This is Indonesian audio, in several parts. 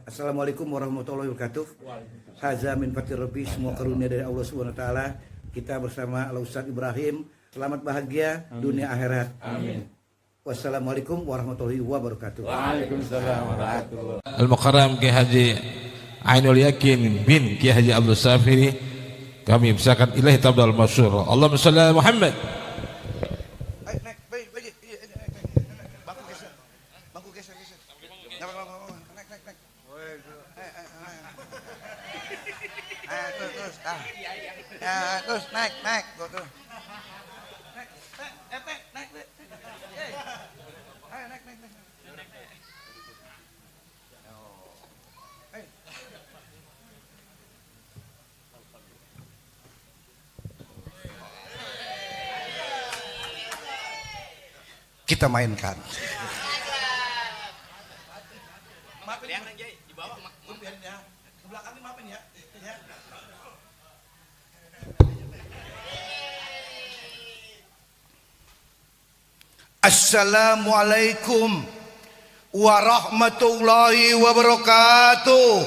Assalamualaikum warahmatullahi wabarakatuh. Haza min fatir rabbi, semua karunia dari Allah Subhanahu wa taala. Kita bersama Al Ustaz Ibrahim. Selamat bahagia dunia akhirat. Amin. Wassalamualaikum warahmatullahi wabarakatuh. Waalaikumsalam warahmatullahi wabarakatuh. Al-Mukarram Kiai Haji Ainul Yakin bin Kiai Haji Abdul Safiri, kami persilakan ilahi tabdal masyhur. Allahumma shalli ala Muhammad. Terus naik tuh. Kita mainkan. Maafin ya, di bawah maafin ya. Ke belakang ini maafin ya. Assalamualaikum warahmatullahi wabarakatuh.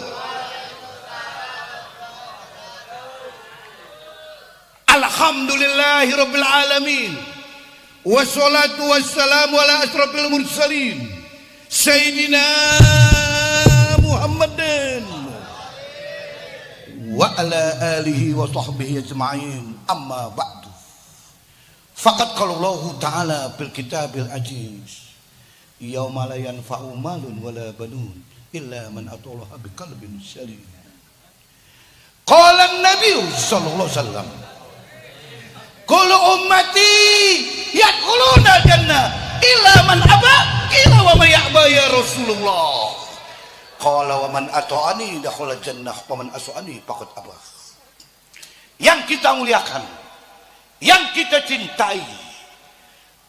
Alhamdulillahirabbil alamin. Wassalatu wassalamu ala asrofil mursalin Sayyidina Muhammadin wa ala alihi wa sahbihi ajma'in. Amma ba'du. Faqad qala Allah ta'ala fil kitabil aziz, yauma la yanfa'u malun wala banun illa man atallaha biqalbin salim. Qala an-nabiy sallallahu alaihi wasallam, kullu ummati yadkhuluna jannah illa man aba, qila wa may ya'ba ya Rasulullah. Qala wa man ata'ani dakhala jannah wa man asa'ani faqad aba. Yang kita muliakan, yang kita cintai,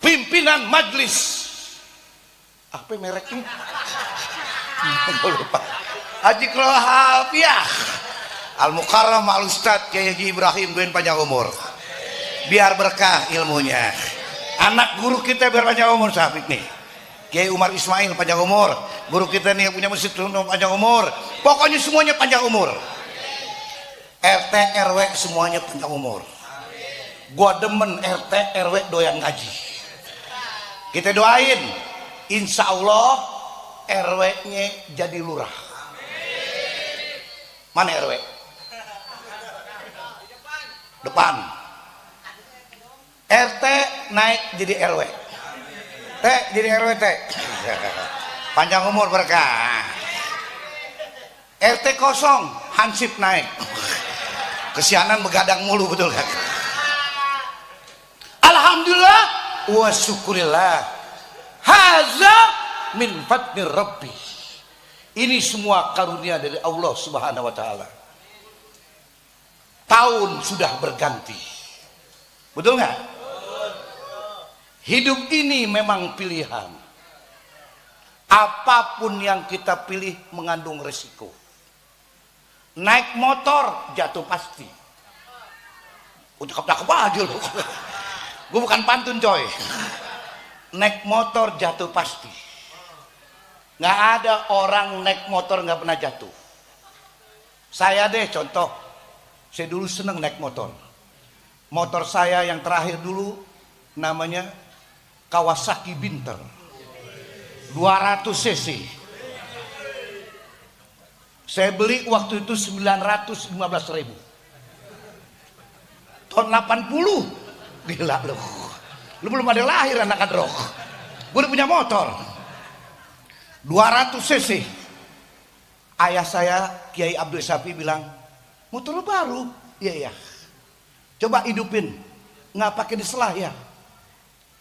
pimpinan majlis, apa mereknya? Lupa. Haji Krohafiah Al-Mukarram Al Ustaz Kiai Haji Ibrahim, doain panjang umur, biar berkah ilmunya. Anak guru kita biar panjang umur, sahabat nih Kiai Umar Ismail panjang umur, guru kita nih yang punya masjid panjang umur. Pokoknya semuanya panjang umur. RT RW semuanya panjang umur. Gua demen RT RW doyan ngaji. Kita doain, insya Allah RW-nya jadi lurah. Mana RW? Depan. RT naik jadi RW. T jadi RW T. Panjang umur berkah. RT kosong, hansip naik. Kesianan begadang mulu, betul kan? Alhamdulillah wa syukurillah. Haza min fadlir rabbi. Ini semua karunia dari Allah Subhanahu wa taala. Tahun sudah berganti. Betul nggak? Hidup ini memang pilihan. Apapun yang kita pilih mengandung resiko. Naik motor jatuh pasti. Udah cakep aja loh. Gue bukan pantun coy. Naik motor jatuh pasti. Nggak ada orang naik motor nggak pernah jatuh. Saya deh contoh. Saya dulu seneng naik motor. Motor saya yang terakhir dulu namanya Kawasaki Binter 200 cc. Saya beli waktu itu 915.000. Tahun 80. Gila lu. Lu belum ada lahir anak kadrok. Gue udah punya motor 200 cc. Ayah saya Kiai Abdul Syafi bilang, motor lu baru. Iya. Coba hidupin. Nggak pakai diselah ya.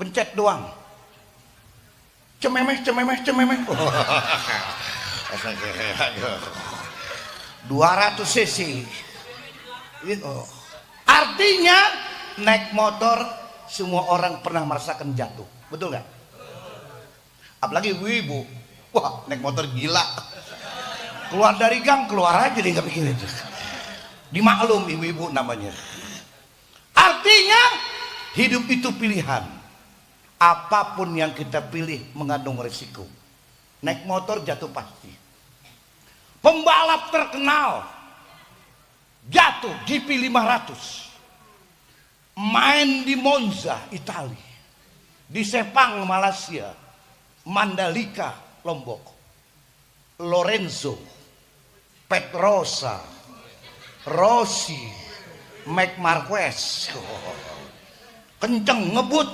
Pencet doang. Cememeh. 200 cc. Artinya naik motor semua orang pernah merasakan jatuh, betul nggak? Apalagi ibu-ibu, wah naik motor gila. Keluar dari gang keluar aja dia nggak pikir itu. Dimaklum ibu-ibu namanya. Artinya hidup itu pilihan. Apapun yang kita pilih mengandung resiko. Naik motor jatuh pasti. pembalap terkenal jatuh GP 500, main di Monza Italia, di Sepang Malaysia, Mandalika Lombok, Lorenzo, Pedrosa, Rossi, Marc Marquez, kenceng ngebut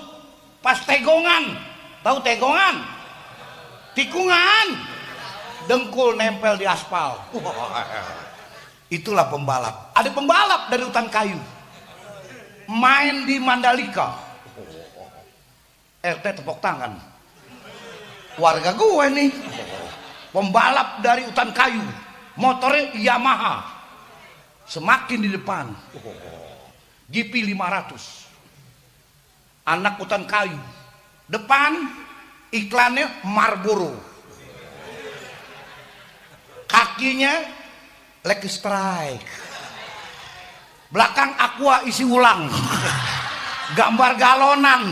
pas tegongan. Tahu tegongan? Tikungan, dengkul nempel di aspal. Itulah pembalap. Ada pembalap dari hutan kayu main di Mandalika. RT tepuk tangan. Warga gue nih. Pembalap dari hutan kayu, motornya Yamaha. Semakin di depan. GP 500. Anak hutan kayu. Depan iklannya Marlboro. Kakinya leg strike, belakang aqua isi ulang, gambar galonan.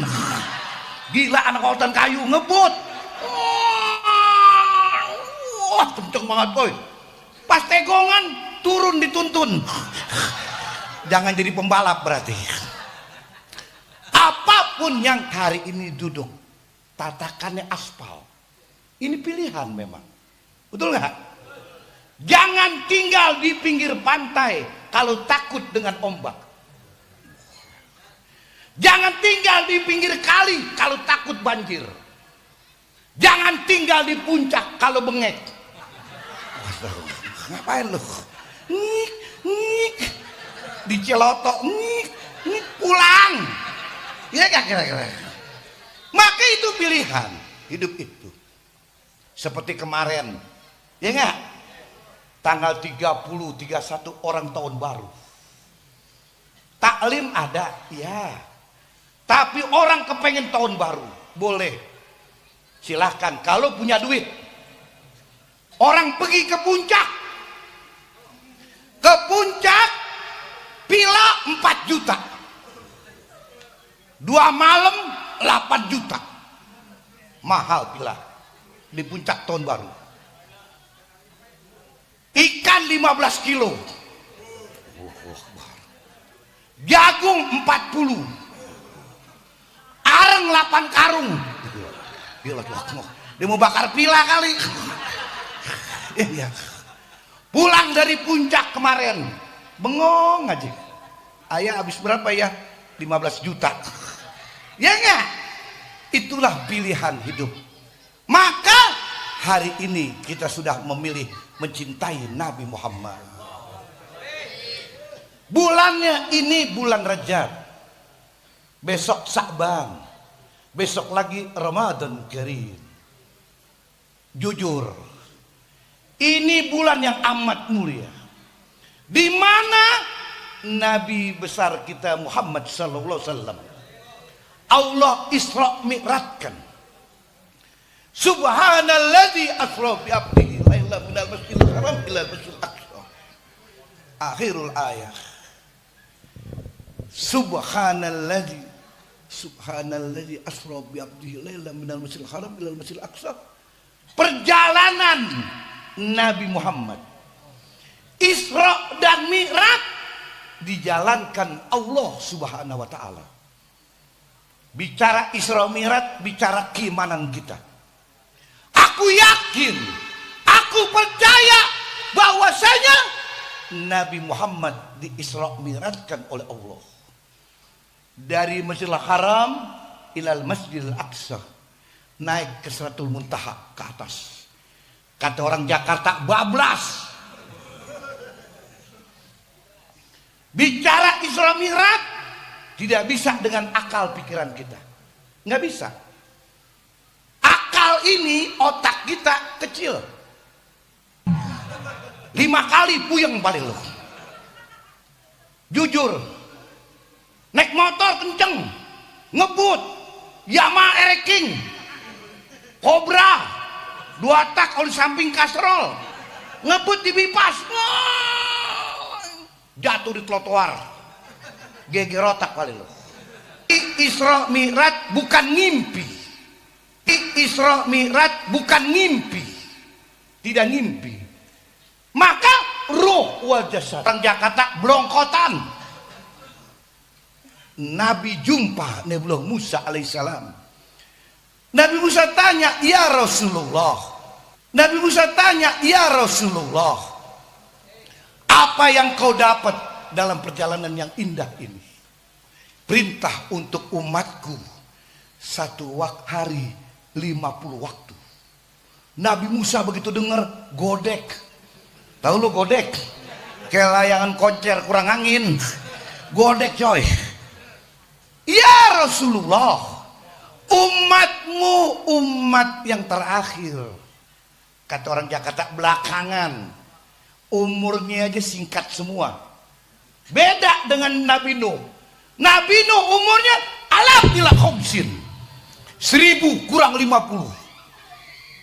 Gila anak hutan kayu ngebut. Wah kenceng banget boy. Pas tegongan turun dituntun. Jangan jadi pembalap berarti. Apapun yang hari ini duduk tatakannya aspal, ini pilihan memang, betul nggak? Jangan tinggal di pinggir pantai kalau takut dengan ombak. Jangan tinggal di pinggir kali kalau takut banjir. Jangan tinggal di puncak kalau bengek. Ngapain lu? Di Ciloto, pulang. Ya gak kira-kira. Maka itu pilihan hidup itu. Seperti kemarin, ya nggak? Tanggal 30, 31 orang tahun baru. Taklim ada, ya. Tapi orang kepengen tahun baru, boleh. Silahkan, kalau punya duit. Orang pergi ke puncak. Ke puncak, pila 4 juta. 2 malam, 8 juta. Mahal pila. Di puncak tahun baru. Ikan 15 kilo, jagung 40, areng 8 karung. Dia mau bakar pila kali. Pulang dari puncak kemarin, bengong aja. Ayah habis berapa ya? 15 juta. Ya enggak? Itulah pilihan hidup. Maka hari ini kita sudah memilih mencintai Nabi Muhammad. Bulannya ini bulan Rajab, besok Sa'ban, besok lagi Ramadan Karim. Jujur, ini bulan yang amat mulia, di mana Nabi besar kita Muhammad sallallahu alaihi wasallam Allah Isra Mi'rajkan. Subhanalladzi asra bi 'abdihi lailan minal masjidil haram ila masjidil aqsa. Akhirul ayat. Subhanalladzi asra bi 'abdihi lailan minal masjidil haram ila masjidil aqsa. Perjalanan Nabi Muhammad Isra dan Mi'raj dijalankan Allah Subhanahu wa taala. Bicara Isra Mi'raj, bicara keimanan kita. Aku yakin, aku percaya bahwasanya Nabi Muhammad di Isra Mi'rajkan oleh Allah dari Masjidil Haram ilal Masjidil Aqsa, naik ke Sidratul Muntaha ke atas. Kata orang Jakarta, bablas. Bicara Isra Mi'raj tidak bisa dengan akal pikiran kita, nggak bisa. Akal ini, otak kita kecil, 5 kali puyeng paling lo. Jujur, naik motor kenceng, ngebut, Yamaha Ereking, Cobra, 2 tak oli samping kastrol, ngebut di bypass, jatuh di trotoar, geger otak kali lo. Isra Mi'raj bukan ngimpi. Isra Mi'raj bukan ngimpi. Tidak ngimpi. wal jasad. Orang Jakarta blongkotan. Nabi jumpa Nabiullah Musa alaihissalam. Nabi Musa tanya, ya Rasulullah. Nabi Musa tanya, ya Rasulullah, apa yang kau dapat dalam perjalanan yang indah ini? Perintah untuk umatku satu hari 50 waktu. Nabi Musa begitu dengar godek. Tahu lu godek? Kayak layangan koncer kurang angin. Godek coy. Ya Rasulullah, umatmu umat yang terakhir. Kata orang Jakarta belakangan. Umurnya aja singkat semua. Beda dengan Nabi Nuh. Nabi Nuh umurnya alaf ila khamsin. 1000 kurang 50.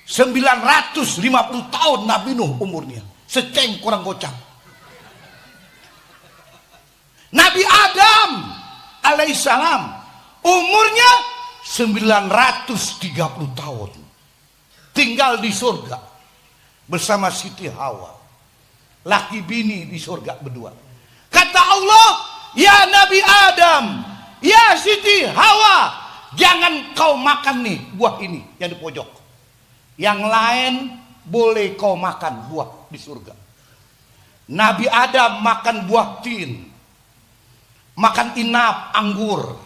950 tahun Nabi Nuh umurnya. Seceng kurang gocap. Nabi Adam alaihissalam umurnya 930 tahun. Tinggal di surga bersama Siti Hawa. Laki bini di surga berdua. Kata Allah, ya Nabi Adam, ya Siti Hawa, jangan kau makan nih buah ini yang di pojok. Yang lain boleh kau makan buah di surga. Nabi Adam makan buah tin, makan inap, anggur,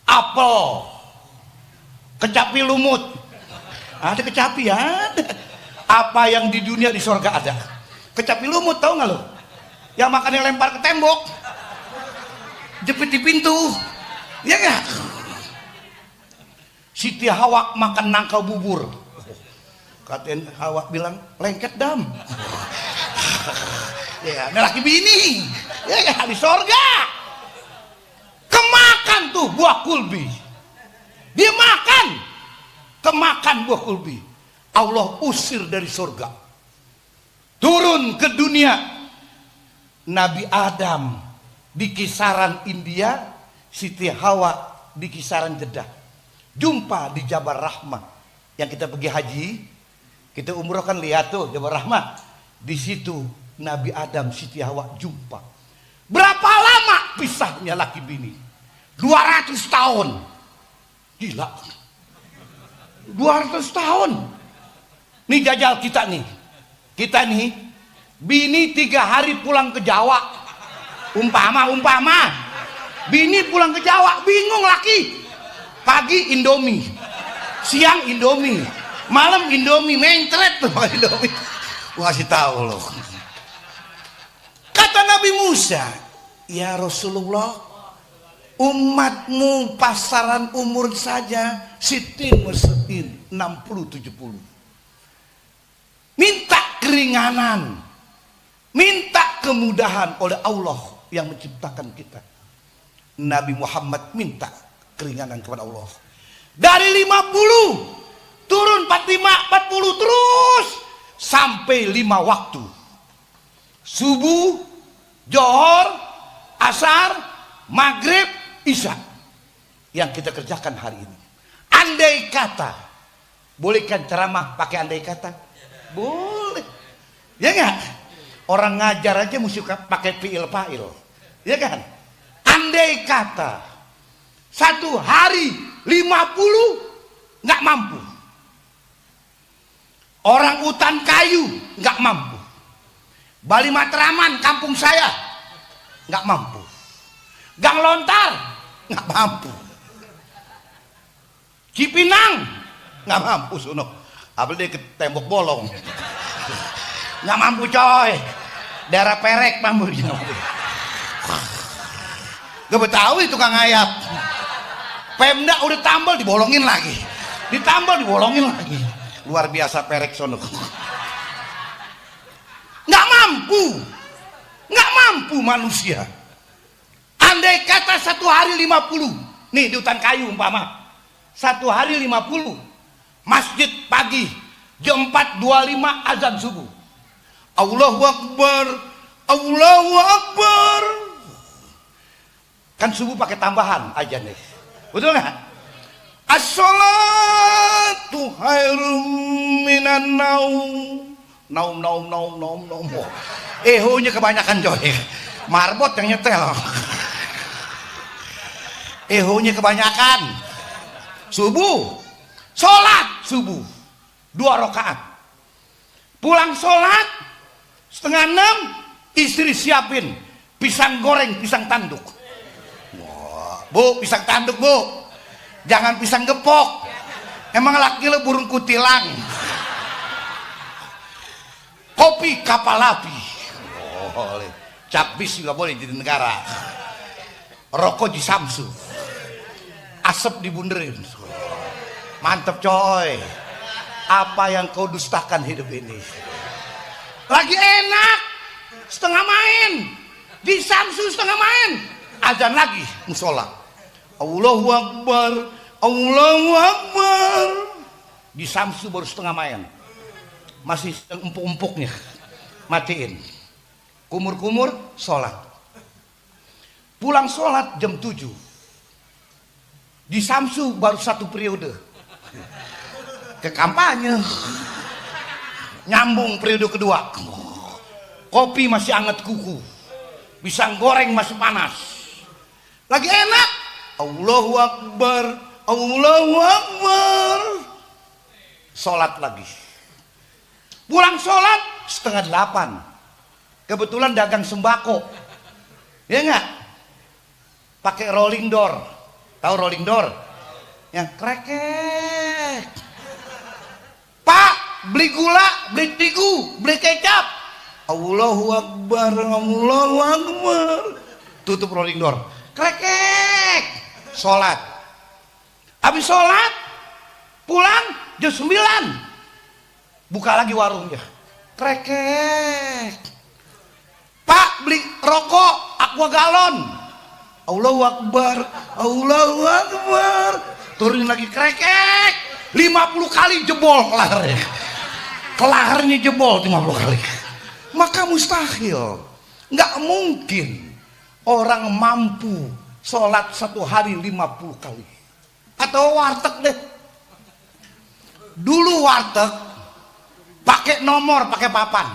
apel, kecapi lumut. Ada kecapi, ada. Apa yang di dunia di surga ada. Kecapi lumut, tahu nggak lo? Yang makan yang lempar ke tembok, jepit di pintu, ya nggak? Siti Hawa makan nangka bubur. Katain Hawa bilang lengket dam. Ya, ini laki bini, ya nggak, di surga. Kemakan tuh buah kulbi. Dia makan, kemakan buah kulbi. Allah usir dari surga. Turun ke dunia. Nabi Adam di kisaran India, Siti Hawa di kisaran Jeddah. Jumpa di Jabal Rahmah. Yang kita pergi haji, kita umroh kan lihat tuh Jabal Rahmah. Di situ Nabi Adam, Siti Hawa jumpa. Berapa lama pisahnya laki bini? 200 tahun. Gila. 200 tahun. Nih jajal kita nih. Kita nih, bini 3 hari pulang ke Jawa. Umpama. Bini pulang ke Jawa, bingung laki. Pagi Indomie, siang Indomie, malam Indomie, mencret tuh Indomie. Gua kasih tahu loh. Kata Nabi Musa, ya Rasulullah, umatmu pasaran umur saja sitin mesin 60-70. Minta keringanan, minta kemudahan oleh Allah yang menciptakan kita. Nabi Muhammad minta keringanan kepada Allah. Dari 50 turun 45, 40 terus sampai 5 waktu. Subuh, Johor, Asar, Maghrib, Isya yang kita kerjakan hari ini. Andai kata, bolehkan ceramah pakai andai kata? Boleh. Ya nggak? Orang ngajar aja mesti pakai fiil fa'il. Ya kan? Andai kata satu hari 50 nggak mampu. Orang hutan kayu nggak mampu. Bali Matraman kampung saya nggak mampu. Gang Lontar nggak mampu. Cipinang nggak mampu sono. Apalagi ke tembok bolong. Nggak mampu coy. Daerah Perek mampu. Gak Betawi tukang ayat. Pemda udah tambal dibolongin lagi. Ditambal dibolongin lagi. Luar biasa Perek sono. Nggak mampu. Nggak mampu manusia. Andai kata satu hari 50. Nih di hutan kayu umpama. Satu hari 50. Masjid pagi jam 4.25 azan subuh. Allahu Akbar, Allahu Akbar. Kan subuh pakai tambahan aja nih. Betul nggak? As-salatu khairum minan naum. Naum. Ehonya kebanyakan coy. Marbot yang nyetel. Ehonya kebanyakan. Subuh. Sholat subuh 2 rakaat. Pulang sholat 5:30 istri siapin pisang goreng, pisang tanduk. Wah, Bu, pisang tanduk Bu, jangan pisang gepok. Emang laki lo burung kutilang. Kopi kapal api boleh, capbis juga boleh di negara. Rokok di Samsu, asap dibunderin. Mantep coy. Apa yang kau dustakan hidup ini? Lagi enak, setengah main di Samsu, setengah main azan lagi musola. Allahu Akbar, Allahu Akbar. Di Samsu baru setengah main, masih empuk-empuknya. Matiin, kumur-kumur, sholat. Pulang sholat jam 7. Di Samsu baru 1 periode ke kampanye, nyambung periode kedua. Kopi masih anget kuku, pisang goreng masih panas, lagi enak. Allahu Akbar, Allahu Akbar. Sholat lagi. Pulang sholat 7:30. Kebetulan dagang sembako, ya enggak? Pakai rolling door. Tahu rolling door? Yang krekek. Pak, beli gula, beli terigu, beli kecap. Allahu Akbar, Allahu Akbar. Tutup rolling door. Krekek. Sholat. Habis sholat, pulang jam 9. Buka lagi warungnya. Krekek. Pak, beli rokok, aqua galon. Allahu Akbar, Allahu Akbar. Turun lagi, krekek. 50 kali jebol lehernya. Lehernya jebol 50 kali. Maka mustahil, nggak mungkin orang mampu sholat 1 hari 50 kali. Atau warteg deh. Dulu warteg pakai nomor, pakai papan,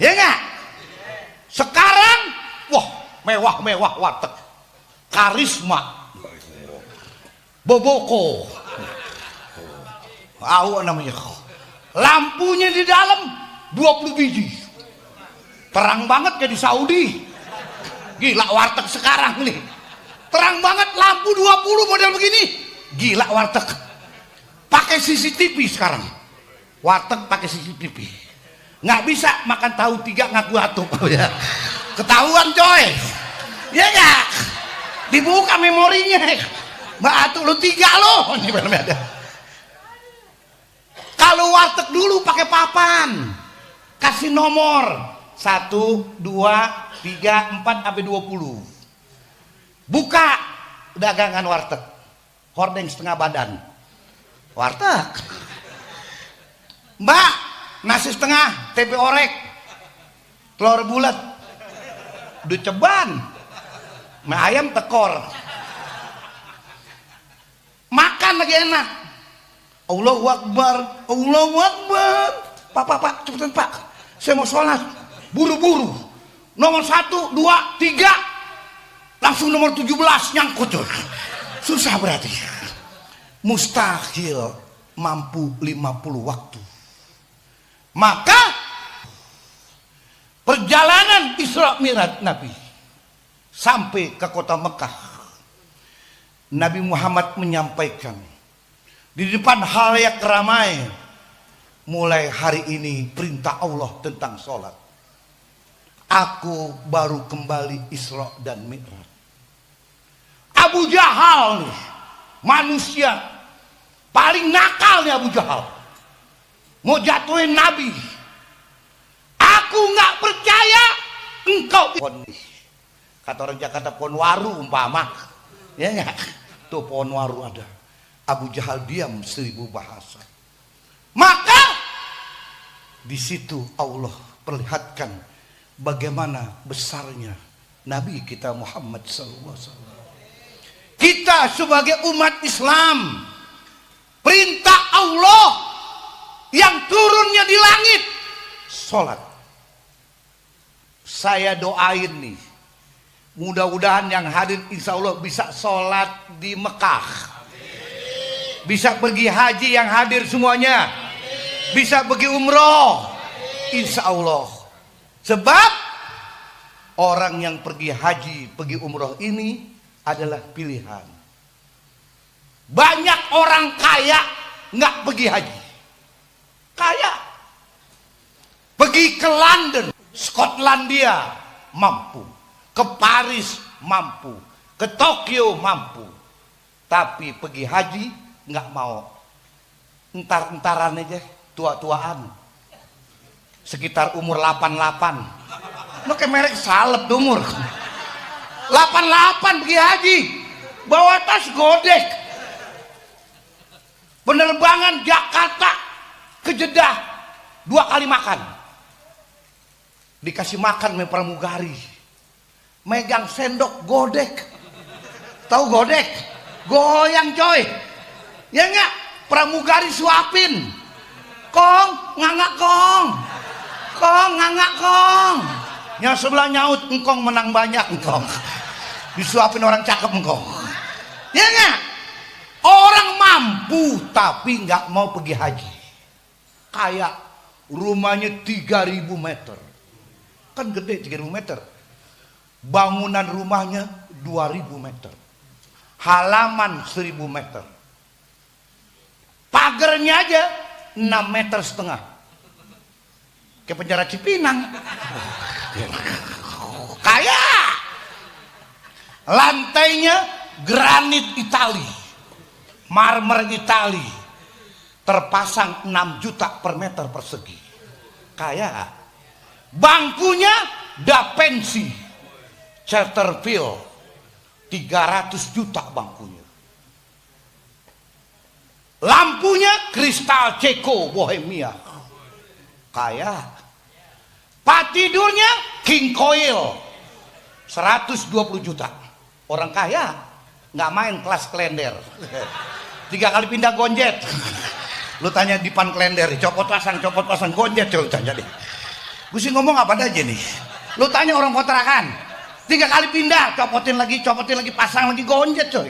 ya nggak? Sekarang wah, mewah warteg, karisma, boboko, namanya. Lampunya di dalam 20 biji, terang banget kayak di Saudi. Gila warteg sekarang nih, terang banget, lampu 20 model begini. Gila warteg. Pakai CCTV sekarang, warteg pakai CCTV. Nggak bisa makan tahu 3 ngaku atuh. Ketahuan coy, ya nggak? Dibuka memorinya, Mbak Atuh lu 3 lo. Kalau warteg dulu pakai papan, kasih nomor 1, 2, 3, 4 sampai 20. Buka dagangan warteg, hordeng setengah badan. Warteg. Mbak, nasi setengah, tempe orek, telur bulat, udah ceban, mie ayam tekor. Makan lagi enak. Allahu Akbar, Allahu Akbar. Pak, cepetan Pak, saya mau sholat, buru-buru. Nomor 1, 2, 3, langsung nomor 17 nyangkut. Susah berarti. Mustahil mampu 50 waktu. Maka perjalanan Isra Mi'raj Nabi sampai ke kota Mekah, Nabi Muhammad menyampaikan di depan halayak ramai, mulai hari ini perintah Allah tentang sholat. Aku baru kembali Isra dan Mi'raj. Abu Jahal nih, manusia paling nakal nih Abu Jahal, mau jatuhin Nabi. Aku nggak percaya engkau. Kata orang Jakarta pohon waru umpama, ya nggak? Tuh pohon waru ada. Abu Jahal diam 1000 bahasa. Maka di situ Allah perlihatkan bagaimana besarnya Nabi kita Muhammad SAW. Kita sebagai umat Islam, perintah Allah yang turunnya di langit sholat. Saya doain nih, mudah-mudahan yang hadir insya Allah bisa sholat di Mekah, bisa pergi haji yang hadir semuanya, bisa pergi umroh insya Allah. Sebab orang yang pergi haji, pergi umroh ini adalah pilihan. Banyak orang kaya nggak pergi haji, kaya pergi ke London, Skotlandia mampu, ke Paris mampu, ke Tokyo mampu, tapi pergi haji nggak mau. Entar-entaran aja, tua-tuaan, sekitar umur 88. Lo kayak merek salep umur 88 pergi haji, bawa tas godek, penerbangan Jakarta ke Jeddah 2 kali makan, dikasih makan sama pramugari, megang sendok godek, tahu godek, goyang coy, ya enggak, pramugari suapin, kong ngangak kong, kong ngangak kong, yang sebelah nyaut, engkong menang banyak engkong, disuapin orang cakep engkong, ya enggak. Orang mampu tapi nggak mau pergi haji, kayak rumahnya 3.000 meter, kan gede 3.000 meter, bangunan rumahnya 2.000 meter, halaman 1.000 meter, pagernya aja 6,5 meter, kayak penjara Cipinang. Kaya, lantainya granit Itali, marmer Itali, terpasang 6 juta per meter persegi. Kaya, bangkunya Da Vinci, Chesterfield, 300 juta bangkunya. Lampunya kristal Ceko Bohemia. Kaya. Pak tidurnya King Coil, 120 juta. Orang kaya nggak main kelas klender. 3 kali pindah gonjet. Lu tanya di pan klender, copot pasang gonjet, coba tanya deh. Gue sih ngomong apa aja nih. Lu tanya orang kontrakan, 3 kali pindah, copotin lagi, pasang lagi gonjet coy.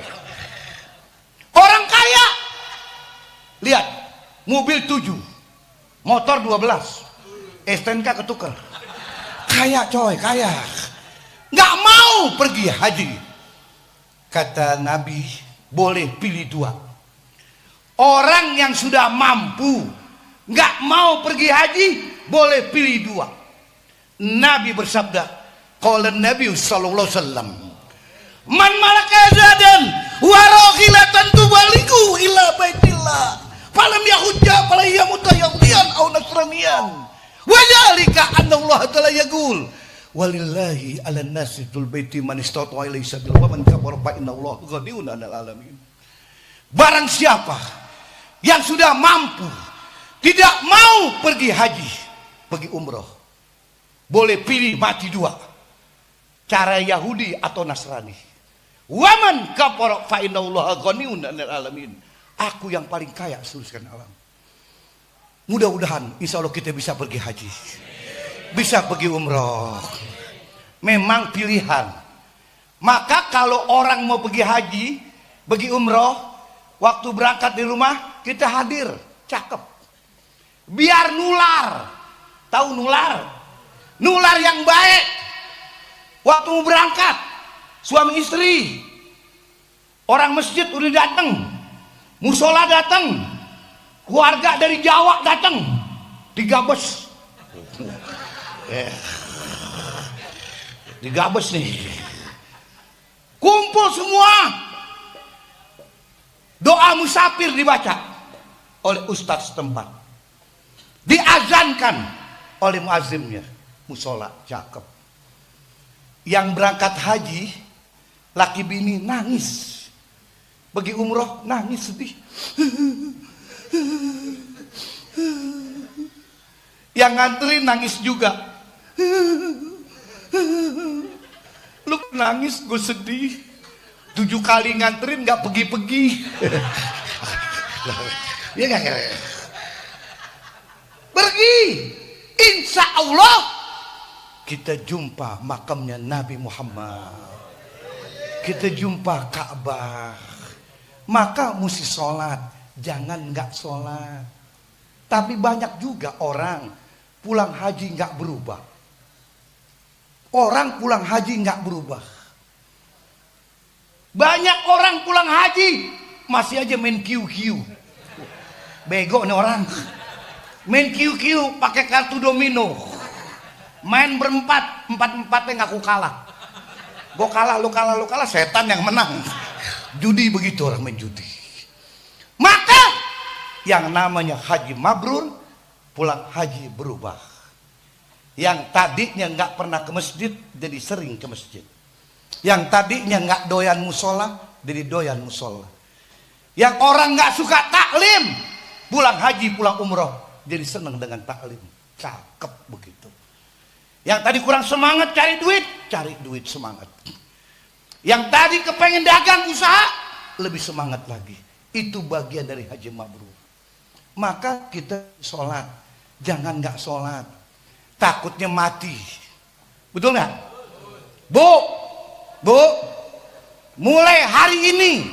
Orang kaya, lihat, mobil 7, motor 12, STNK ketuker. Kaya coy, kaya. Nggak mau pergi haji. Kata Nabi, boleh pilih 2. Orang yang sudah mampu nggak mau pergi haji, boleh pilih 2. Nabi bersabda, qala Nabi sallallahu alaihi wasallam, man malaka zadan wa raghilatan tubaligu ila baitillah falam yahujja fala yamuta yahudiyan aw nasraniyan wa dzalika anna Allah ta'ala yaqul walillahi 'alan nasi dzul baiti man istata'a ilaihi sabila wa man kafara fa inna Allah ghaniyun 'anil alamin. Barang siapa yang sudah mampu tidak mau pergi haji, pergi umroh, boleh pilih mati 2, cara Yahudi atau Nasrani. Waman kafara fa inna Allah ghaniyun 'anil alamin. Aku yang paling kaya seluruh alam. Mudah-mudahan insya Allah kita bisa pergi haji, bisa pergi umroh. Memang pilihan. Maka kalau orang mau pergi haji, pergi umroh, waktu berangkat di rumah kita hadir, cakep. Biar nular. Tahu nular? Nular yang baik. Waktu mau berangkat, suami istri, orang masjid udah datang, musola datang, keluarga dari Jawa datang, digabes. Digabes nih. Kumpul semua. Doa musafir dibaca oleh ustadz setempat. Diazankan oleh muazzinnya. Musola, cakep. Yang berangkat haji, laki bini nangis. Pergi umroh nangis sedih. Yang nganterin nangis juga. Lu nangis, gue sedih. 7 kali nganterin nggak pergi-pergi. Ya nggak, pergi insya Allah kita jumpa makamnya Nabi Muhammad, kita jumpa Ka'bah. Maka mesti sholat, jangan nggak sholat. Tapi banyak juga orang pulang haji nggak berubah. Orang pulang haji nggak berubah. Banyak orang pulang haji masih aja main QQ. Bego nih orang. Main QQ pakai kartu domino. Main berempat, empat-empatnya ngaku kalah. Gue kalah, lu kalah, setan yang menang. Judi begitu orang main judi. Maka yang namanya haji mabrur, pulang haji berubah. Yang tadinya nggak pernah ke masjid jadi sering ke masjid. Yang tadinya nggak doyan musola jadi doyan musola. Yang orang nggak suka taklim, pulang haji pulang umroh jadi senang dengan taklim. Cakep begitu. Yang tadi kurang semangat cari duit semangat. Yang tadi kepengen dagang usaha, lebih semangat lagi. Itu bagian dari haji mabrur. Maka kita sholat, jangan nggak sholat, takutnya mati. Betul nggak? Bu, mulai hari ini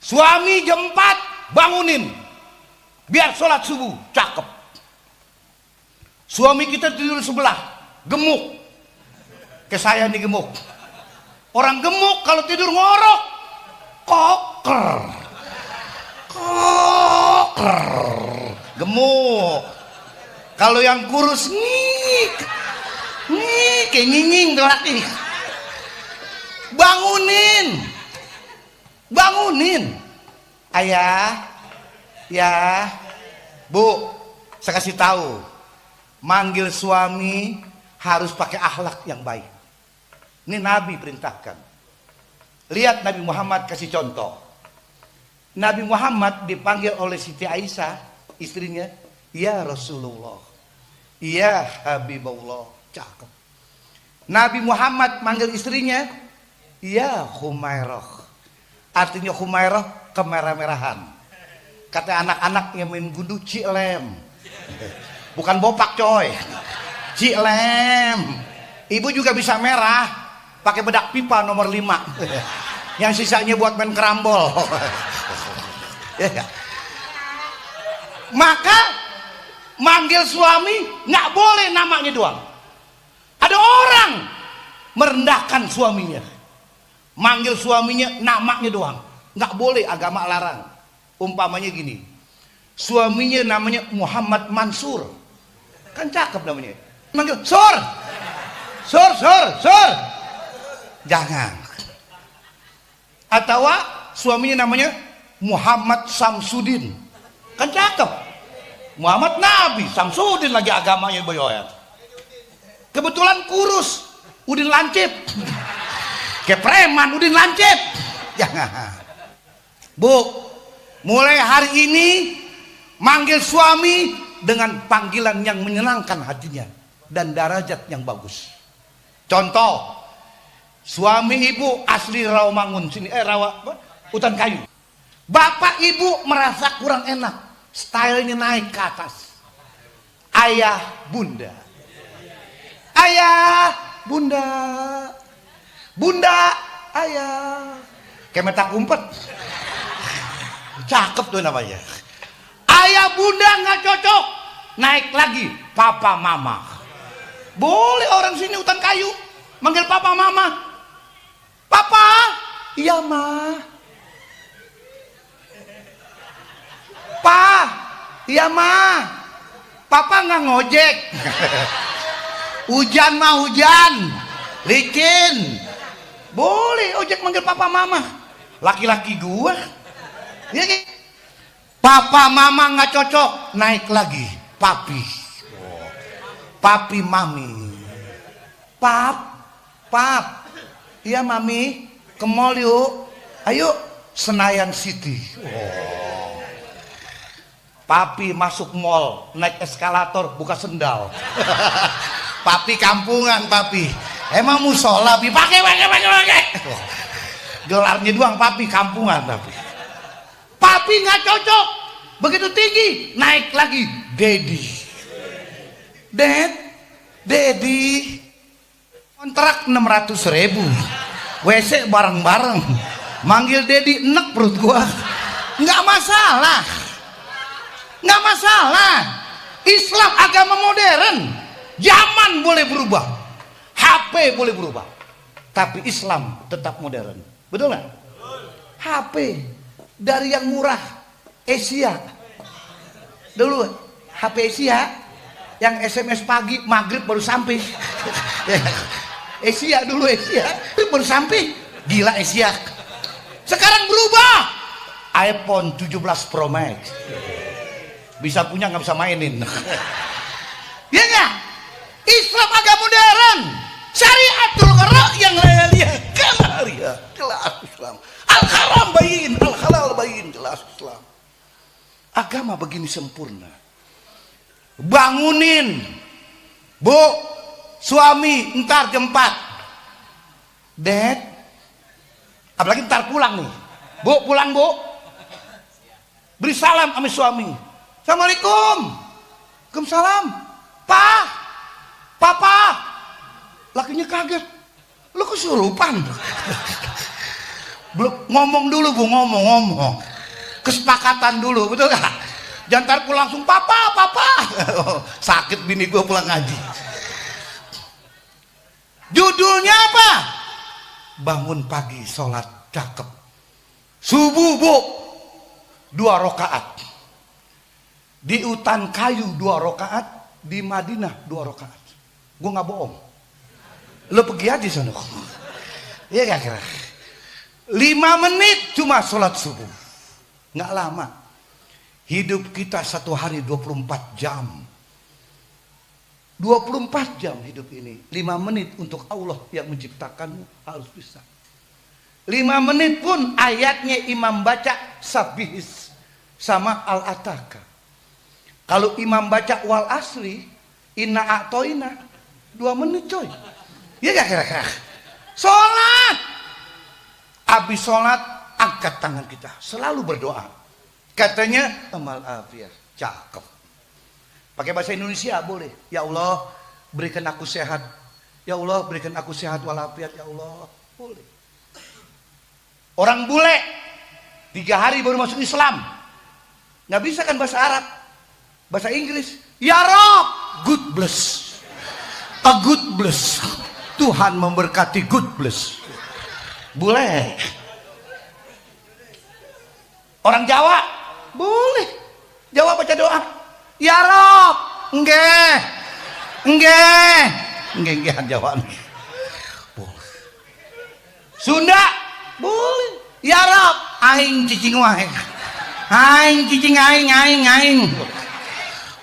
suami jam 4 bangunin, biar sholat subuh. Cakep. Suami kita tidur sebelah, gemuk. Kayak saya nih gemuk. Orang gemuk kalau tidur ngorok, koker, gemuk. Kalau yang kurus nih, kayak nyinying tuh laki. Bangunin, ayah, ya, bu, saya kasih tahu, manggil suami harus pakai akhlak yang baik. Ini Nabi perintahkan. Lihat Nabi Muhammad kasih contoh. Nabi Muhammad dipanggil oleh Siti Aisyah, istrinya, ya Rasulullah, ya Habibullah. Cakep. Nabi Muhammad manggil istrinya, ya Humairah. Artinya Humairah kemerah-merahan. Kata anak-anak yang main gundu, Cilem. Bukan bopak coy, Cilem. Ibu juga bisa merah pakai bedak pipa nomor 5. Yang sisanya buat main kerambol. Maka manggil suami nggak boleh namanya doang. Ada orang merendahkan suaminya, manggil suaminya namanya doang. Nggak boleh, agama larang. Umpamanya gini, suaminya namanya Muhammad Mansur, kan cakep namanya. Manggil Sur. Jangan. Atau suaminya namanya Muhammad Samsudin, kan cakep. Muhammad Nabi, Samsudin lagi agamanya boyoyan. Kebetulan kurus, Udin lancip. Kayak preman, Udin lancip. Jangan. Bu, mulai hari ini manggil suami dengan panggilan yang menyenangkan hatinya dan derajat yang bagus. Contoh, suami ibu asli Rawamangun sini, Hutan Kayu. Bapak ibu merasa kurang enak, stylenya naik ke atas. Ayah, bunda. Ayah, bunda. Bunda, ayah. Kayak metak umpet. Cakep tuh namanya. Ayah, bunda nggak cocok. Naik lagi, papa, mama. Boleh orang sini Hutan Kayu manggil papa, mama. Papa, iya ma. Pa, iya ma. Papa nggak ngojek. Hujan mah hujan, licin. Boleh ojek manggil papa, mama. Laki-laki gua. Ya, papa, mama nggak cocok, naik lagi, papi. Papi, mami. Pap. Iya mami, ke mall yuk. Ayo, Senayan City. Papi masuk mall, naik eskalator, buka sendal. Papi kampungan, papi. Emang musola, pakai. Gelarnya doang, papi kampungan, papi. Papi nggak cocok, begitu tinggi, naik lagi, daddy. Dedi kontrak 600.000, WC bareng-bareng, manggil Dedi enek perut gua, nggak masalah, nggak masalah. Islam agama modern, zaman boleh berubah, HP boleh berubah, tapi Islam tetap modern, betul nggak? HP dari yang murah, Asia dulu, HP Asia yang SMS pagi maghrib baru sampai. Asia dulu, Asia baru sampai, gila Asia. Sekarang berubah, iPhone 17 Pro Max, bisa punya nggak bisa mainin. Ya nggak? Islam agama modern, syariatul qara yang lihat kamaria, jelas Islam. Al haram bayin, al halal bayin, jelas Islam. Agama begini sempurna. Bangunin, Bu, suami ntar jam 4, Dad, apalagi ntar pulang nih, Bu, pulang Bu, beri salam sama suami, Assalamualaikum, Waalaikumsalam, Papa, lakinya kaget, lu kesurupan. Belum ngomong dulu Bu, ngomong, kesepakatan dulu, betul gak? Jangan pulang langsung papa. Sakit bini gue pulang ngaji. Judulnya apa? Bangun pagi sholat cakep. Subuh Bu 2 rakaat. Di hutan kayu 2 rakaat, di Madinah 2 rakaat. Gue nggak bohong. Lo pergi aja sana. Iya gak kira? 5 menit cuma sholat subuh. Nggak lama. Hidup kita 1 hari 24 jam. 24 jam hidup ini. 5 menit untuk Allah yang menciptakanmu harus bisa. 5 menit pun ayatnya imam baca sabihis sama al-ataka. Kalau imam baca wal asri, inna a'toina, 2 menit coy. Iya gak kira-kira? Sholat. Habis sholat, angkat tangan kita. Selalu berdoa. Katanya amal afiah, cakep. Pakai bahasa Indonesia boleh. Ya Allah, berikan aku sehat. Ya Allah, berikan aku sehat walafiat. Ya Allah, boleh. Orang bule 3 hari baru masuk Islam, nggak bisa kan bahasa Arab, bahasa Inggris. Ya Rob, good bless, a good bless. Tuhan memberkati, good bless. Boleh. Orang Jawa boleh, Jawa baca doa, ya Rob, enggak Jawa nih. Boleh. Sunda boleh, ya Rob, aing cicing wae, aing cicing aing.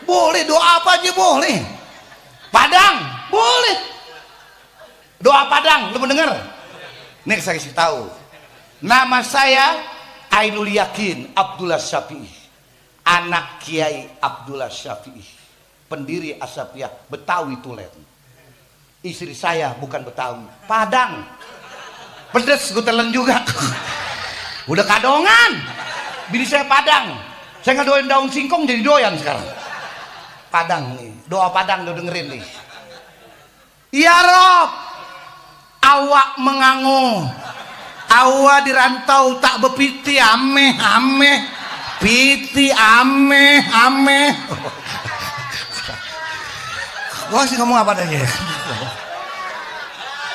Boleh, doa apa aja boleh. Padang boleh, doa Padang, lu mendengar? Nih saya kasih tahu, nama saya Ainul Yakin Abdullah Syafi'i, anak Kiai Abdullah Syafi'i, pendiri Asapiyah Betawi Tulen. Istri saya bukan Betawi, Padang. Pedes gue telan juga. Udah kadongan. Bini saya Padang. Saya ngedoain daun singkong jadi doyan sekarang. Padang nih, doa Padang lo dengerin nih. Ya Rob, awak mengangu, awa dirantau tak bepiti ame piti ame. Gua sih ngomong apa adanya.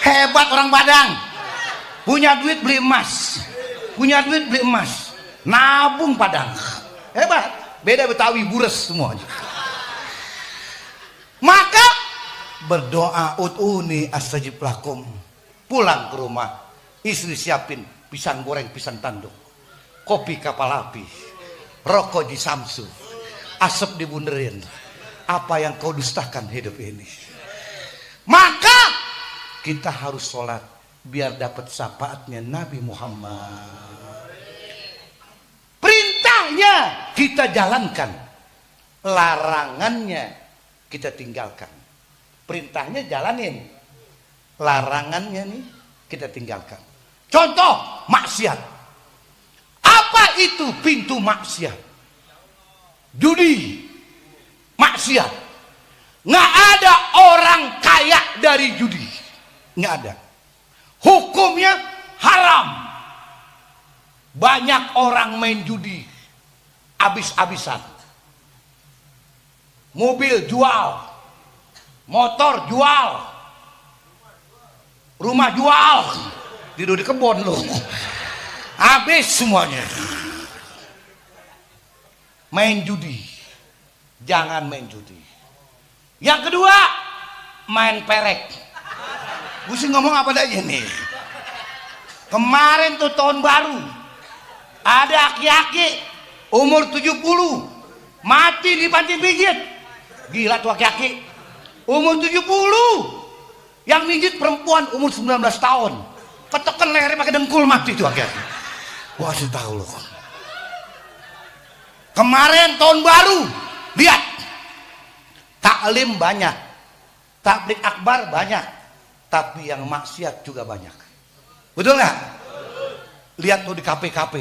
Hebat orang Padang, punya duit beli emas, nabung Padang, hebat. Beda Betawi bures semua. Maka berdoa ud'uni astajib lakum. Pulang ke rumah, istri siapin pisang goreng, pisang tanduk, kopi kapal api, rokok di Samsu, asap dibunderin. Apa yang kau dustakan hidup ini? Maka kita harus sholat biar dapat syafaatnya Nabi Muhammad. Perintahnya kita jalankan, larangannya kita tinggalkan. Perintahnya jalanin, larangannya nih kita tinggalkan. Contoh maksiat. Apa itu pintu maksiat? Judi, maksiat. Nggak ada orang kaya dari judi, nggak ada. Hukumnya haram. Banyak orang main judi habis-habisan. Mobil jual, motor jual, rumah jual, tidur di kebun loh, habis semuanya. Main judi, jangan main judi. Yang kedua, main perek. Gue sih ngomong apa aja nih. Kemarin tuh tahun baru, ada aki-aki umur 70 mati di panti pijit. Gila tuh aki-aki umur 70, yang mijit perempuan umur 19 tahun, ketekan lehernya pakai dengkul, mati tuh aki-aki. Wah, sih tahu loh. Kemarin tahun baru, lihat, taklim banyak, tablik akbar banyak, tapi yang maksiat juga banyak. Betul nggak? Lihat tuh di KP-KP,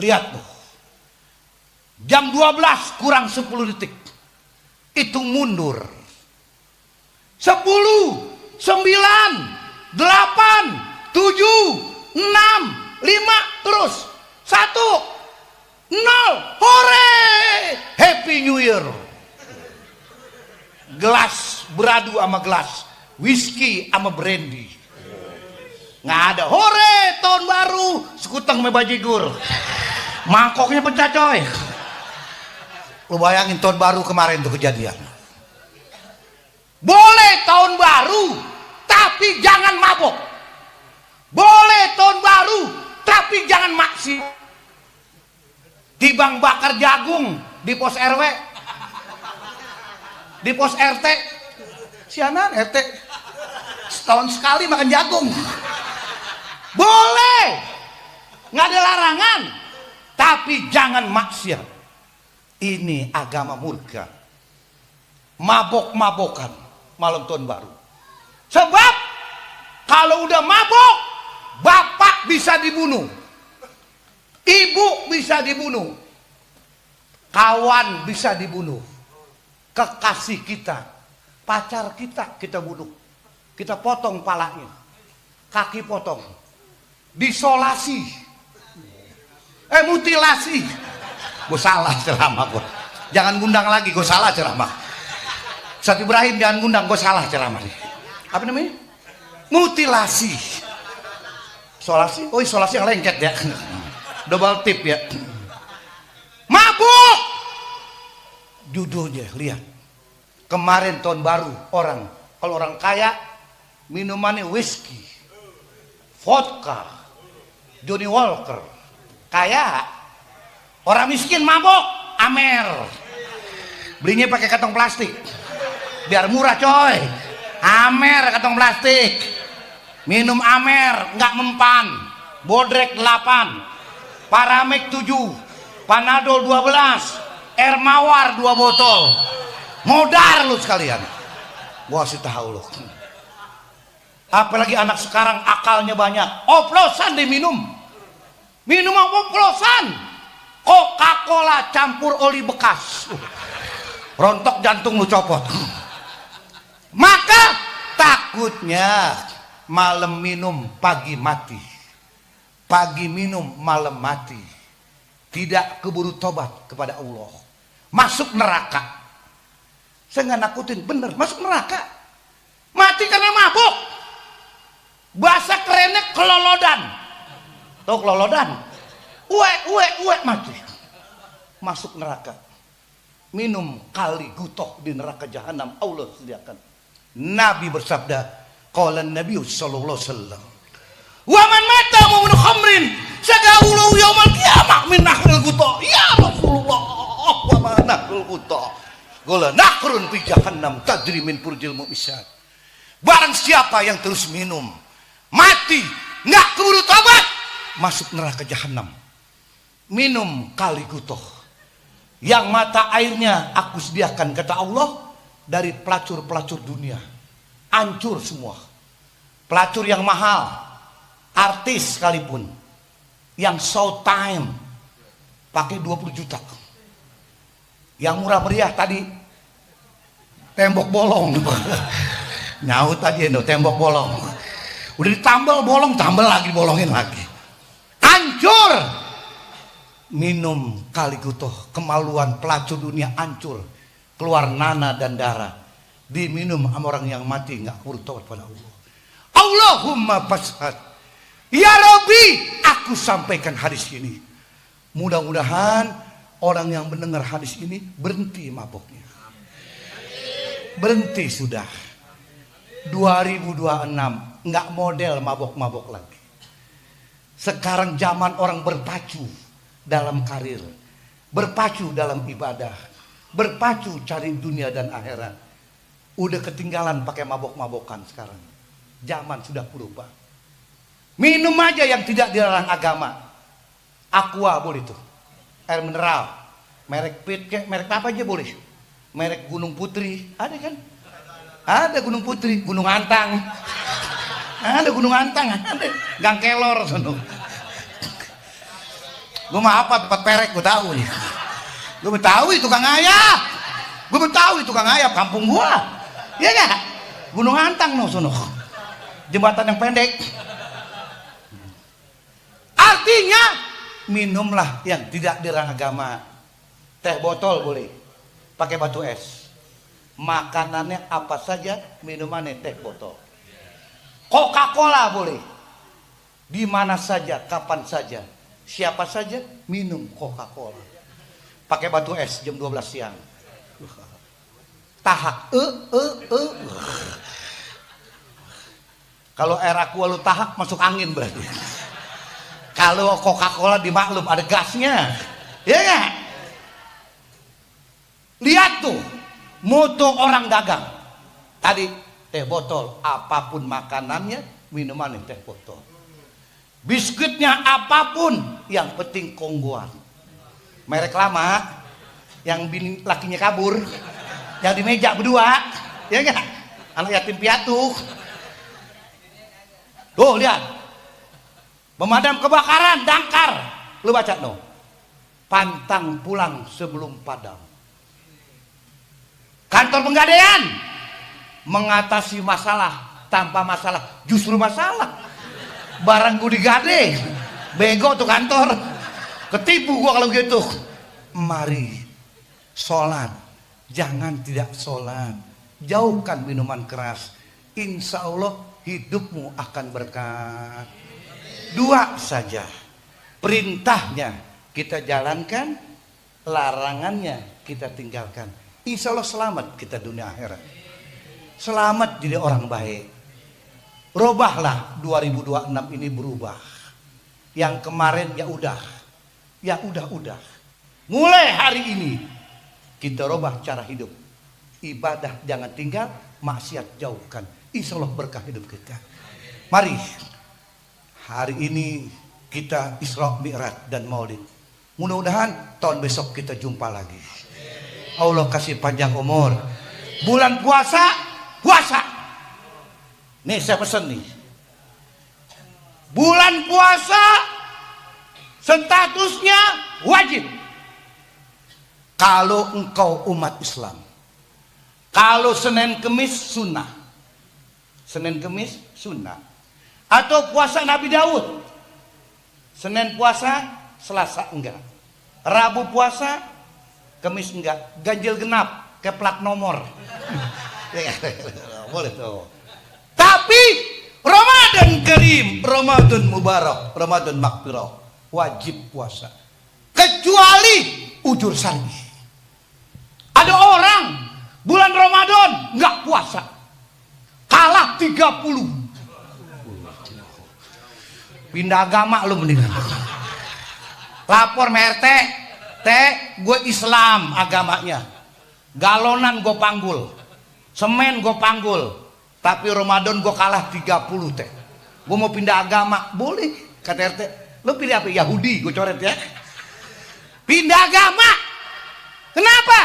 lihat tuh, jam 12 kurang 10 detik, itu mundur. 10, 9, 8, 7, 6, 5, terus 1, 0, hore, Happy New Year. Gelas beradu sama gelas, whisky sama brandy. Nggak ada hore tahun baru, sekuteng me bajigur, mangkoknya pecah coy. Lu bayangin tahun baru kemarin tuh kejadian. Boleh tahun baru tapi jangan mabok. Boleh tahun baru tapi jangan maksiat. Tibang bakar jagung di pos RW, di pos RT, sianan RT setahun sekali makan jagung. Boleh, nggak ada larangan, tapi jangan maksiat. Ini agama murka. Mabok-mabokan malam tahun baru. Sebab kalau udah mabok, bapak bisa dibunuh, ibu bisa dibunuh, kawan bisa dibunuh, kekasih kita, pacar kita bunuh, kita potong palanya, kaki potong, disolasi, mutilasi. Gue salah ceramah gue, jangan ngundang lagi, gue salah ceramah. Ustaz Ibrahim jangan ngundang, gue salah ceramah. Apa namanya? Mutilasi. Solasi, oh isolasi yang lengket ya, double tip ya. Mabuk. Judulnya lihat. Kemarin tahun baru orang, kalau orang kaya minumannya whisky, vodka, Johnny Walker. Kaya. Orang miskin mabok, Amer. Belinya pakai kantong plastik. Biar murah coy. Amer kantong plastik. Minum Amer nggak mempan. Bodrek 8, Paramek 7, Panadol 12, Air Mawar 2 botol. Modar lu sekalian. Gua kasih tahu lu. Apalagi anak sekarang akalnya banyak. Oplosan diminum. Minum oplosan. Coca-Cola campur oli bekas. Rontok jantung lu copot. Maka takutnya malam minum pagi mati, pagi minum malam mati, tidak keburu tobat kepada Allah, masuk neraka. Saya nggak nakutin, bener masuk neraka, mati karena mabuk. Bahasa kerennya kelolodan. Tahu kelolodan? Uwe mati, masuk neraka. Minum kali gutoh di neraka jahanam Allah sediakan. Nabi bersabda, qala Nabi sallallahu alaihi wasallam, wa man mata mu'min khamrin sagaulu yaumal qiyamah min nahril gutoh. Ya Rasulullah, wa ma nahril gutoh? Qala nakrun fi jahannam tadri min furjil mu'misat. Barang siapa yang terus minum, mati nggak keburu tobat, masuk neraka jahanam. Minum kali gutoh yang mata airnya aku sediakan, kata Allah, dari pelacur-pelacur dunia. Hancur semua. Pelacur yang mahal, artis sekalipun, yang show time pakai 20 juta. Yang murah meriah tadi tembok bolong. Nyaut aja no, tembok bolong. Udah ditambal bolong, tambal lagi, bolongin lagi. Hancur. Minum kalikuto, kemaluan pelacur dunia hancur. Keluar nana dan darah. Diminum sama orang yang mati nggak bertobat pada Allah. Allahumma fashhad. Ya Rabbi, aku sampaikan hadis ini. Mudah-mudahan orang yang mendengar hadis ini berhenti maboknya. Berhenti sudah. 2026 nggak model mabok-mabok lagi. Sekarang zaman orang berpacu dalam karir, berpacu dalam ibadah, berpacu cari dunia dan akhirat. Udah ketinggalan pakai mabok-mabokan sekarang. Zaman sudah berubah. Minum aja yang tidak dilarang agama. Aqua boleh tuh, air mineral, merek Pit, merek apa aja boleh. Merek Gunung Putri, ada kan? Ada Gunung Putri, Gunung Antang. Ada Gunung Antang, ada Gang Kelor sono. Gue mah apa tempat perek gue tahu nih. Gue Betawi tukang ayam. Gue Betawi tukang ayam kampung gua. Iya enggak? Gunung Antang no sono. Jembatan yang pendek. Artinya minumlah yang tidak dilarang agama. Teh botol boleh, pakai batu es. Makanannya apa saja, minumannya teh botol. Coca-Cola boleh, di mana saja, kapan saja, siapa saja minum Coca-Cola. Pakai batu es jam 12 siang. Tahak, Kalau air aqua lu tahak masuk angin berarti. Kalau Coca-Cola dimaklum ada gasnya, ya nggak? Lihat tuh moto orang dagang. Tadi teh botol, apapun makanannya, minumannya teh botol. Biskuitnya apapun, yang penting kongguan. Merek lama, yang bini lakinya kabur, yang di meja berdua, ya nggak? Anak yatim piatu. Tuh lihat, pemadam kebakaran, damkar, lu baca no. Pantang pulang sebelum padam. Kantor penggadaian, mengatasi masalah tanpa masalah, justru masalah. Barang gue digade, bego tuh kantor, ketipu gua kalau gitu. Mari sholat, jangan tidak sholat, jauhkan minuman keras. Insya Allah hidupmu akan berkah. Dua saja, perintahnya kita jalankan, larangannya kita tinggalkan. Insya Allah selamat kita dunia akhirat. Selamat jadi orang baik. Robahlah 2026 ini berubah. Yang kemarin ya udah. Mulai hari ini kita robah cara hidup. Ibadah jangan tinggal, maksiat jauhkan. Insya Allah berkah hidup kita. Mari hari ini kita Isra Mi'raj dan Maulid. Mudah-mudahan tahun besok kita jumpa lagi. Allah kasih panjang umur. Bulan puasa. Nih saya pesen nih. Bulan puasa statusnya wajib. Kalau engkau umat Islam. Kalau Senin Kemis sunnah. Senin Kemis sunnah. Atau puasa Nabi Daud. Senin puasa, Selasa enggak. Rabu puasa, Kemis enggak. Ganjil genap ke plat nomor. Boleh tuh. Tapi Ramadan Karim, Ramadan Mubarak, Ramadan Maghfirah, wajib puasa. Kecuali ujur syar'i. Ada orang bulan Ramadan enggak puasa. Kalah 30. Pindah agama lu mendingan. Lapor RT, gue Islam agamanya. Galonan gue panggul, semen gue panggul, tapi Ramadan gue kalah 30 teh. Gue mau pindah agama, boleh kata RT. Lu pilih apa? Yahudi, gue coret ya. Pindah agama. Kenapa?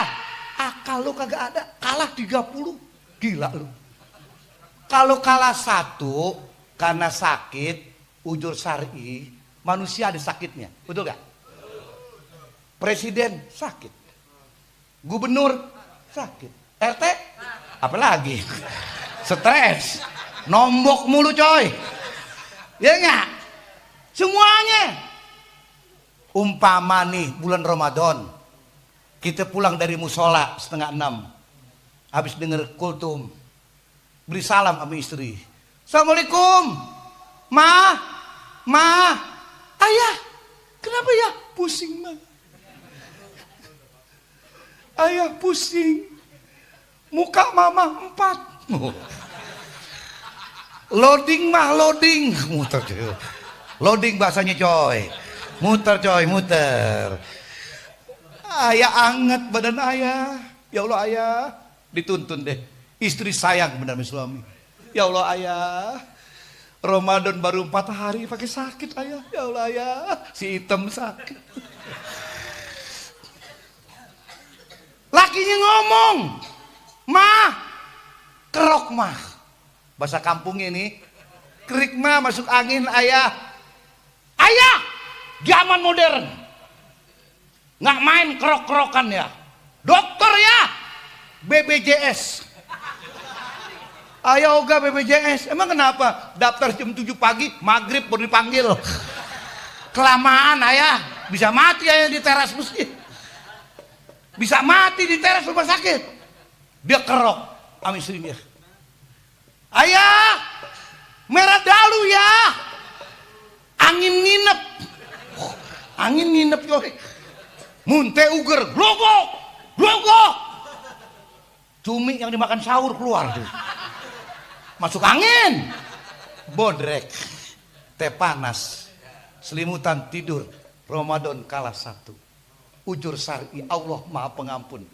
Akal lu kagak ada, kalah 30. Gila lu. Kalau kalah 1 karena sakit, ujur syar'i, manusia ada sakitnya, betul gak? Presiden sakit, gubernur sakit, RT Apalagi stres, nombok mulu coy. Ya enggak? Semuanya. Umpama nih bulan Ramadan, kita pulang dari musola 5:30, habis denger kultum, beri salam sama istri. Assalamualaikum, ma, ayah, kenapa ya? Pusing ma. Ayah pusing, muka mama 4. Loading mah loading, muter coy. Loading bahasanya coy, muter coy, muter. Ayah anget badan ayah, ya Allah ayah, dituntun deh. Istri sayang benar suami. Ya Allah ayah, Ramadan baru 4 hari pakai sakit ayah. Ya Allah ayah, si hitam sakit. Lakinya ngomong, mah, kerok mah. Bahasa kampungnya ini, kerik mah masuk angin ayah. Ayah, zaman modern. Nggak main kerok-kerokan ya. Dokter ya, BPJS. Ayah oga BPJS. Emang kenapa? Daftar jam 7 pagi, maghrib baru dipanggil. Kelamaan ayah, bisa mati ayah di teras masjid. Bisa mati di teras rumah sakit. Dia kerok sama istrinya. Ayah, merah dalu ya. Angin nginep. Angin nginep coy. Munte uger, glogok. Cumi yang dimakan sahur keluar tuh. Masuk angin. Bodrek. Teh panas. Selimutan tidur. Ramadan kalah 1. Ujur syar'i Allah Maha Pengampun.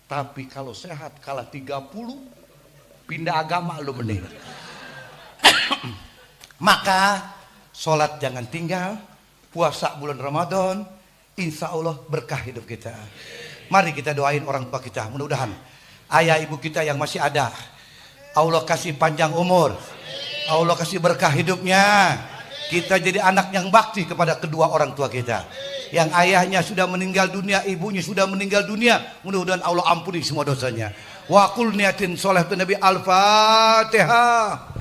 Tapi kalau sehat kalah 30, pindah agama lu mending. Maka sholat jangan tinggal, puasa bulan Ramadan, insya Allah berkah hidup kita. Mari kita doain orang tua kita, mudah-mudahan ayah ibu kita yang masih ada, Allah kasih panjang umur, Allah kasih berkah hidupnya. Kita jadi anak yang bakti kepada kedua orang tua kita. Yang ayahnya sudah meninggal dunia, ibunya sudah meninggal dunia, mudah-mudahan Allah ampuni semua dosanya. Wa qul niyatin sholeh tu Nabi Al-Fatihah.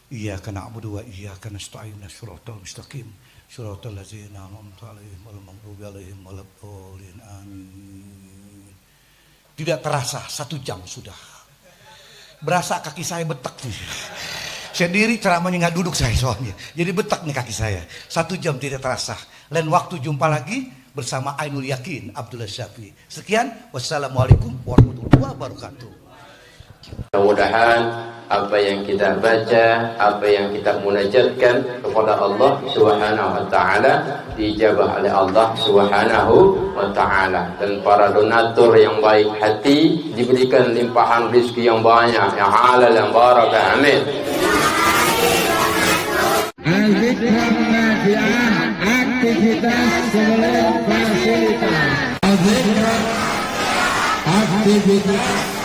Iyyaka na'budu wa iyyaka nasta'in shiratal mustaqim shiratal ladzina an'amta 'alaihim ghairil maghdubi 'alaihim waladdallin amin. Tidak terasa 1 jam sudah. Berasa kaki saya betek nih. Sendiri ceramahnya nggak duduk saya soalnya. Jadi betak nih kaki saya. 1 jam tidak terasa. Lain waktu jumpa lagi bersama Ainul Yakin Abdullah Syafi'i. Sekian. Wassalamualaikum warahmatullahi wabarakatuh. Mudah-mudahan apa yang kita baca, apa yang kita munajatkan kepada Allah Subhanahu wa taala dijabah oleh Allah Subhanahu wa taala, dan para donatur yang baik hati diberikan limpahan rezeki yang banyak, yang halal, yang barakah. Amin. Al-Zikra Nafi'ah, aktivitas sebelum fasilitas. Al-Zikra, aktivitas